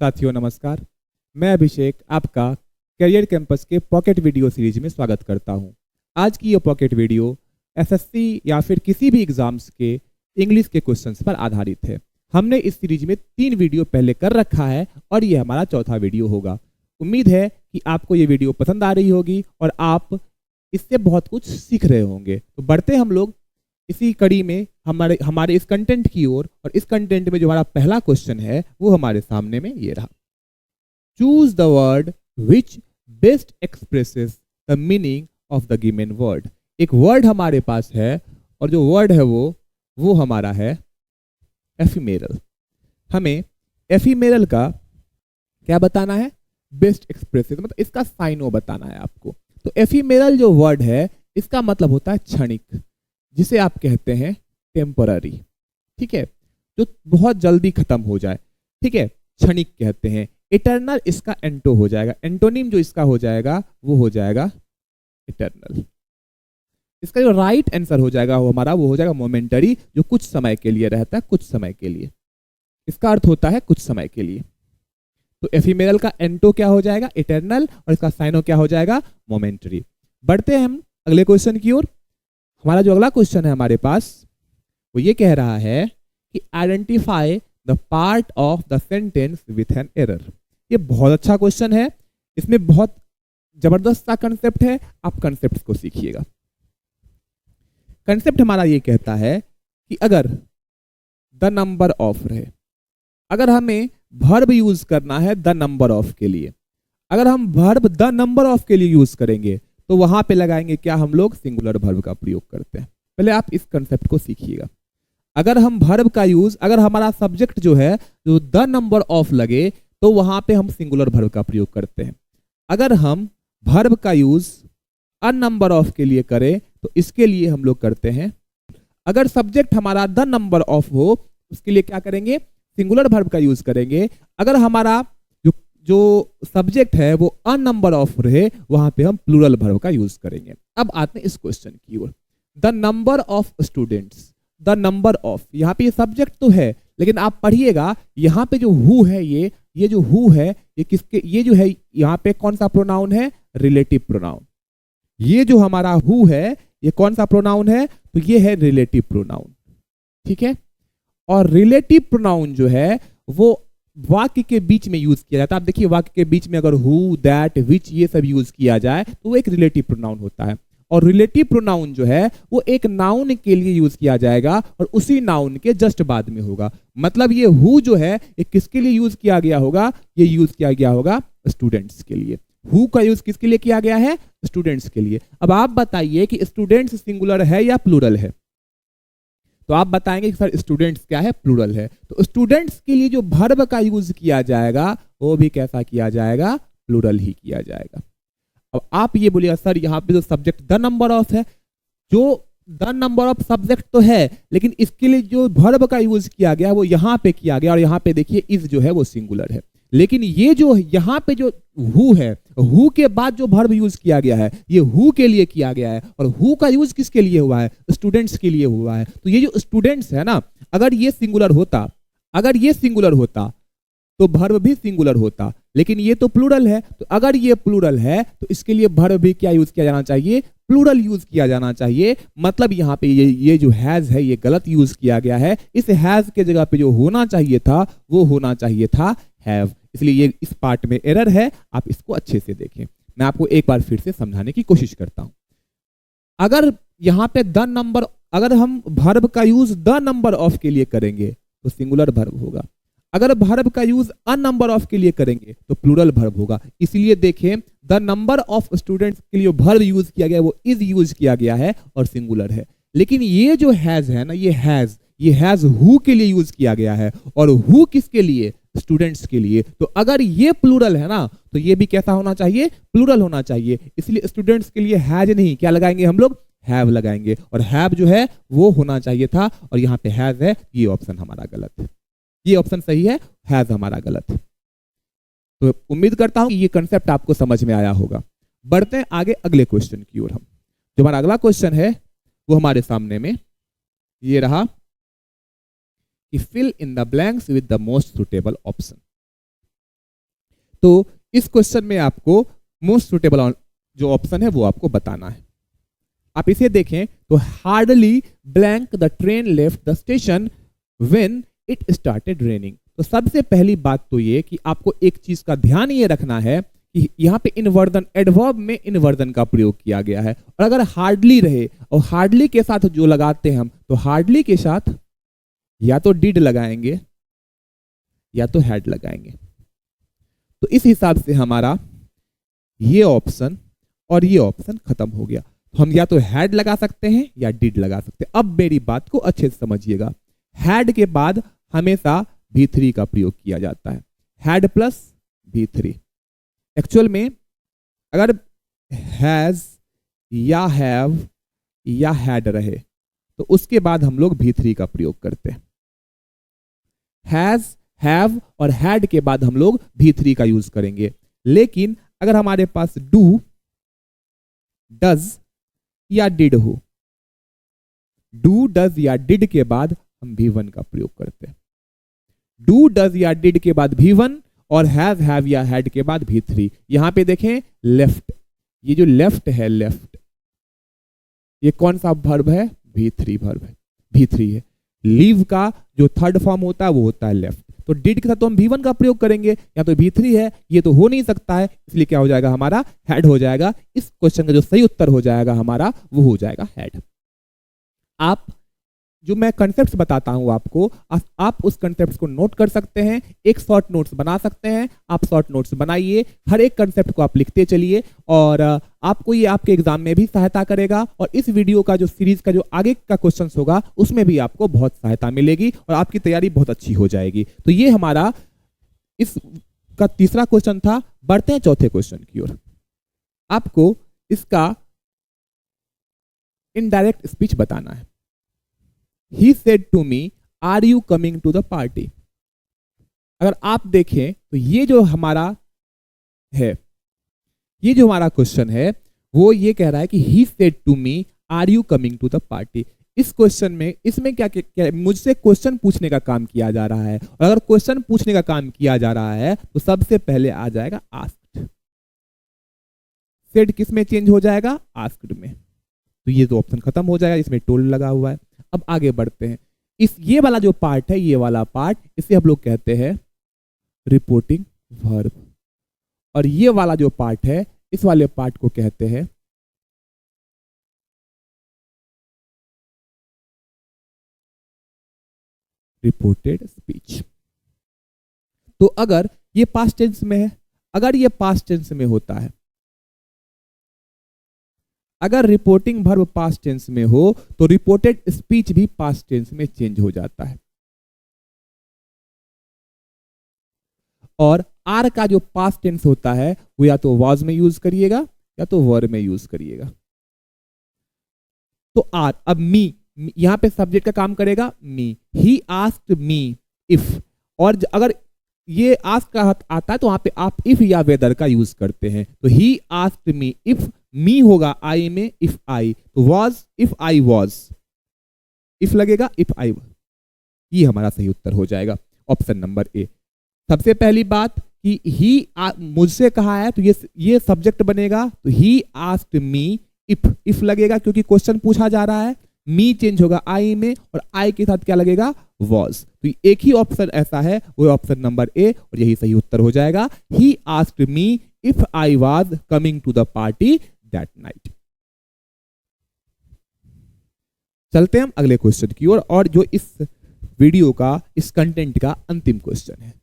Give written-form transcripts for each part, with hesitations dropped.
साथियों नमस्कार, मैं अभिषेक आपका करियर कैंपस के पॉकेट वीडियो सीरीज में स्वागत करता हूं। आज की ये पॉकेट वीडियो एसएससी या फिर किसी भी एग्जाम्स के इंग्लिश के क्वेश्चंस पर आधारित है। हमने इस सीरीज में 3 वीडियो पहले कर रखा है और ये हमारा चौथा वीडियो होगा। उम्मीद है कि आपको ये वीडियो पसंद आ रही होगी और आप इससे बहुत कुछ सीख रहे होंगे। तो बढ़ते हम लोग इसी कड़ी में हमारे इस कंटेंट की ओर। और इस कंटेंट में जो हमारा पहला क्वेश्चन है वो हमारे सामने में ये रहा। Choose the word which best expresses the meaning of the given word. एक वर्ड हमारे पास है और जो वर्ड है वो हमारा है एफिमेरल। हमें एफिमेरल का क्या बताना है? बेस्ट एक्सप्रेसेस, मतलब इसका साइनो बताना है आपको। तो एफिमेरल जो वर्ड है इसका मतलब होता है क्षणिक, जिसे आप कहते हैं टेम्पररी। ठीक है, जो बहुत जल्दी खत्म हो जाए, ठीक है, क्षणिक कहते हैं। इटर्नल इसका एंटो हो जाएगा, एंटोनिम जो इसका हो जाएगा वो हो जाएगा इटर्नल। इसका जो राइट आंसर हो जाएगा वो हो जाएगा मोमेंटरी, जो कुछ समय के लिए रहता है, कुछ समय के लिए। इसका अर्थ होता है कुछ समय के लिए। तो एफिमेरल का एंटो क्या हो जाएगा? इटर्नल, और इसका साइनो क्या हो जाएगा? मोमेंटरी। बढ़ते हैं हम अगले क्वेश्चन की ओर। हमारा जो अगला क्वेश्चन है हमारे पास वो ये कह रहा है कि identify the part of the sentence with an error. ये बहुत अच्छा क्वेश्चन है, इसमें बहुत जबरदस्त सा कंसेप्ट है। आप कंसेप्ट को सीखिएगा। कंसेप्ट हमारा ये कहता है कि अगर द नंबर ऑफ रहे, अगर हमें वर्ब यूज करना है द नंबर ऑफ के लिए, अगर हम वर्ब द नंबर ऑफ के लिए यूज करेंगे तो वहां पे लगाएंगे क्या? हम लोग सिंगुलर वर्ब का प्रयोग करते हैं। पहले आप इस कंसेप्ट को सीखिएगा। अगर हम वर्ब का यूज, अगर हमारा सब्जेक्ट जो है जो द नंबर ऑफ लगे तो वहां पे हम सिंगुलर वर्ब का प्रयोग करते हैं। अगर हम वर्ब का यूज अ नंबर ऑफ के लिए करें तो इसके लिए हम लोग करते हैं, अगर सब्जेक्ट हमारा द नंबर ऑफ हो उसके लिए क्या करेंगे? सिंगुलर वर्ब का यूज करेंगे। अगर हमारा जो सब्जेक्ट है वो अ नंबर ऑफ रहे वहां पे हम प्लूरल वर्ब का यूज करेंगे। अब आते हैं इस क्वेश्चन की ओर। The number of students, the number of, यहाँ पे ये सब्जेक्ट तो है लेकिन आप पढ़िएगा यहाँ पे जो हु है, ये जो हु है ये किसके, ये जो है यहाँ पे कौन सा प्रोनाउन है? Relative pronoun. ये जो हमारा हु है ये कौन सा प्रोनाउन है? तो ये है रिलेटिव प्रोनाउन। ठीक है, और रिलेटिव प्रोनाउन जो है वो वाक्य के बीच में यूज किया जाता है। आप देखिए वाक्य के बीच में अगर हु, दैट, विच ये सब यूज किया जाए तो वो एक रिलेटिव प्रोनाउन होता है। और रिलेटिव प्रोनाउन जो है वो एक नाउन के लिए यूज किया जाएगा और उसी नाउन के जस्ट बाद में होगा। मतलब ये हु जो है ये किसके लिए यूज किया गया होगा? ये यूज किया गया होगा स्टूडेंट्स के लिए। हु का यूज किसके लिए किया गया है? स्टूडेंट्स के लिए। अब आप बताइए कि स्टूडेंट्स सिंगुलर है या प्लूरल है? तो आप बताएंगे कि सर स्टूडेंट्स क्या है? प्लूरल है। तो स्टूडेंट्स के लिए जो वर्ब का यूज किया जाएगा वो भी कैसा किया जाएगा? प्लूरल ही किया जाएगा। अब आप ये बोलिएगा सर यहाँ पे जो सब्जेक्ट द नंबर ऑफ है, जो द नंबर ऑफ सब्जेक्ट तो है लेकिन इसके लिए जो वर्ब का यूज किया गया वो यहाँ पे किया गया, और यहाँ पे देखिए इज जो है वो सिंगुलर है। लेकिन ये जो यहाँ पे जो हु है, हु के बाद जो वर्ब यूज किया गया है ये हु के लिए किया गया है, और हु का यूज किसके लिए हुआ है? स्टूडेंट्स के लिए हुआ है। तो ये जो स्टूडेंट्स है ना, अगर ये सिंगुलर होता, अगर ये सिंगुलर होता तो वर्ब भी सिंगुलर होता, लेकिन ये तो प्लूरल है। तो अगर ये प्लूरल है तो इसके लिए वर्ब भी क्या यूज किया जाना चाहिए? प्लूरल यूज किया जाना चाहिए। मतलब यहाँ पे ये जो हैज है ये गलत यूज किया गया है। इस हैज के जगह पे जो होना चाहिए था वो होना चाहिए था हैव। इसलिए ये इस पार्ट में एरर है, आप इसको अच्छे से देखें। मैं आपको एक बार फिर से समझाने की कोशिश करता हूं। अगर यहाँ पे द नंबर, अगर हम वर्ब का यूज द नंबर ऑफ के लिए करेंगे तो सिंगुलर वर्ब होगा। अगर वर्ब का यूज अ नंबर ऑफ के लिए करेंगे तो प्लूरल वर्ब होगा। इसलिए देखें द नंबर ऑफ स्टूडेंट्स के लिए वर्ब यूज किया गया वो इज यूज किया गया है और सिंगुलर है। लेकिन ये जो हैज है ना, ये हैज हु के लिए यूज किया गया है, और हु किसके लिए? स्टूडेंट्स के लिए। तो अगर ये प्लूरल है ना तो ये भी कैसा होना चाहिए? प्लूरल होना चाहिए। इसलिए स्टूडेंट्स के लिए हैज नहीं, क्या लगाएंगे हम लोग? हैव लगाएंगे। और हैव जो है वो होना चाहिए था, और यहाँ पे हैज है। ये ऑप्शन हमारा गलत है, ये ऑप्शन सही है, हैज हमारा गलत है। तो उम्मीद करता हूं कि ये कंसेप्ट आपको समझ में आया होगा। बढ़ते हैं आगे अगले क्वेश्चन की ओर। हम जो हमारा अगला क्वेश्चन है वो हमारे सामने में ये रहा कि fill in the blanks with the most suitable option। तो इस क्वेश्चन में आपको मोस्ट सुटेबल जो ऑप्शन है वो आपको बताना है। आप इसे देखें तो hardly blank the train left the station when it started raining. तो सबसे पहली बात तो ये कि आपको एक चीज का ध्यान ये रखना है कि यहाँ पे इनवर्जन, एडवर्ब में इनवर्जन का प्रयोग किया गया है। और अगर हार्डली रहे और हार्डली के साथ जो लगाते हैं हम, तो हार्डली के साथ या तो डिड लगाएंगे या तो हैड लगाएंगे। तो इस हिसाब से हमारा ये ऑप्शन और ये ऑप्शन खत्म हो गया। तो हम या तो हैड लगा सकते हैं या डिड लगा सकते हैं। अब मेरी बात को अच्छे से समझिएगा, हैड के बाद हमेशा V3 का प्रयोग किया जाता है, हैड प्लस V3। एक्चुअल में अगर हैज या हैव या हैड रहे तो उसके बाद हम लोग V3 का प्रयोग करते हैं। हैज, हैव और हैड के बाद हम लोग V3 का यूज करेंगे। लेकिन अगर हमारे पास डू, डज या डिड हो, डू, डज या डिड के बाद हम V1 का प्रयोग करते हैं। डू, डज या डिड के बाद V1 और हैव, हैव या हैड के बाद V3। यहां पे देखें लेफ्ट, ये जो लेफ्ट है, लेफ्ट ये कौन सा वर्ब है? V3 वर्ब है, V3 है। लीव का जो थर्ड फॉर्म होता है वो होता है लेफ्ट। तो डिड के साथ तो हम V1 का प्रयोग करेंगे, या तो V3 है, ये तो हो नहीं सकता है, इसलिए क्या हो जाएगा हमारा? हैड हो जाएगा। इस क्वेश्चन का जो सही उत्तर हो जाएगा हमारा वो हो जाएगा हैड। आप जो मैं कंसेप्ट्स बताता हूं आपको, आप उस कंसेप्ट्स को नोट कर सकते हैं, एक शॉर्ट नोट्स बना सकते हैं। आप शॉर्ट नोट्स बनाइए, हर एक कंसेप्ट को आप लिखते चलिए और आपको ये आपके एग्जाम में भी सहायता करेगा। और इस वीडियो का जो सीरीज का जो आगे का क्वेश्चंस होगा उसमें भी आपको बहुत सहायता मिलेगी और आपकी तैयारी बहुत अच्छी हो जाएगी। तो ये हमारा इस का तीसरा क्वेश्चन था। बढ़ते हैं चौथे क्वेश्चन की ओर। आपको इसका इनडायरेक्ट स्पीच बताना है। He said to me, are you coming to the party? अगर आप देखें तो ये जो हमारा है, ये जो हमारा क्वेश्चन है वो ये कह रहा है कि he said to me, are you coming to the party? इस क्वेश्चन में, इसमें क्या मुझसे क्वेश्चन पूछने का काम किया जा रहा है। और अगर क्वेश्चन पूछने का काम किया जा रहा है तो सबसे पहले आ जाएगा आस्क्ड। सेड किस में चेंज हो जाएगा? आस्क्ड में। तो ये तो ऑप्शन खत्म हो जाएगा, इसमें टोल लगा हुआ है। अब आगे बढ़ते हैं। ये वाला जो पार्ट है, ये वाला पार्ट, इसे हम लोग कहते हैं रिपोर्टिंग वर्ब। और ये वाला जो पार्ट है, इस वाले पार्ट को कहते हैं रिपोर्टेड स्पीच। तो अगर ये पास्ट टेंस में है, अगर ये पास्ट टेंस में होता है, अगर रिपोर्टिंग वर्ब पास्ट टेंस में हो तो रिपोर्टेड स्पीच भी पास्ट टेंस में चेंज हो जाता है। और आर का जो पास्ट टेंस होता है वो या तो वाज में यूज करिएगा या तो वर में यूज करिएगा। तो आर, अब मी, यहां पे सब्जेक्ट का काम करेगा मी। ही आस्क्ड मी इफ, और अगर ये आस्क का आता है तो वहां पे आप इफ या वेदर का यूज करते हैं। तो ही आस्क्ड मी इफ, मी होगा आई में, इफ आई, तो was if I was, if लगेगा इफ आई। ये हमारा सही उत्तर हो जाएगा ऑप्शन नंबर ए। सबसे पहली बात कि ही मुझसे कहा है तो ये सब्जेक्ट बनेगा। तो ही आस्क्ड मी इफ लगेगा क्योंकि क्वेश्चन पूछा जा रहा है। मी चेंज होगा आई में और आई के साथ क्या लगेगा? वॉज। तो एक ही ऑप्शन ऐसा है, वो ऑप्शन नंबर ए, और यही सही उत्तर हो जाएगा। He asked me if I was coming to the party that night. चलते हैं हम अगले क्वेश्चन की ओर, और जो इस वीडियो का, इस कंटेंट का अंतिम क्वेश्चन है।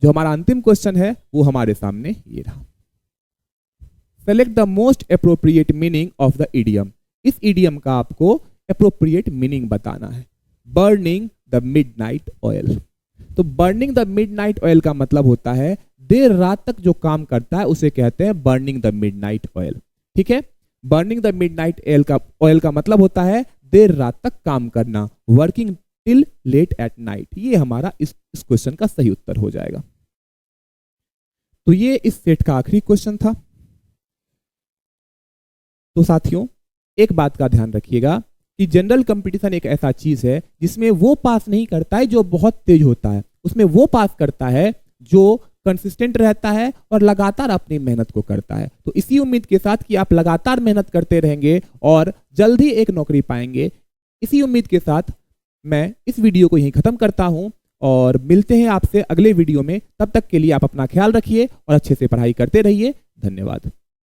जो हमारा अंतिम क्वेश्चन है वो हमारे सामने ये रहा। Select the most appropriate meaning of the idiom. इस इडियम का आपको अप्रोप्रिएट मीनिंग बताना है। Burning the midnight oil. तो बर्निंग द मिडनाइट ऑयल का मतलब होता है देर रात तक जो काम करता है उसे कहते हैं बर्निंग द मिडनाइट ऑयल। ठीक है, बर्निंग द मिडनाइट ऑयल का मतलब होता है देर रात तक काम करना, working till late at night. ये हमारा इस क्वेश्चन का सही उत्तर हो जाएगा। तो ये इस सेट का आखिरी क्वेश्चन था। तो साथियों, एक बात का ध्यान रखिएगा कि जनरल कंपटीशन एक ऐसा चीज है जिसमें वो पास नहीं करता है जो बहुत तेज होता है, उसमें वो पास करता है जो कंसिस्टेंट रहता है और लगातार अपनी मेहनत को करता है। तो इसी उम्मीद के साथ कि आप लगातार मेहनत करते रहेंगे और जल्द ही एक नौकरी पाएंगे, इसी उम्मीद के साथ मैं इस वीडियो को यहीं खत्म करता हूं और मिलते हैं आपसे अगले वीडियो में। तब तक के लिए आप अपना ख्याल रखिए और अच्छे से पढ़ाई करते रहिए। धन्यवाद।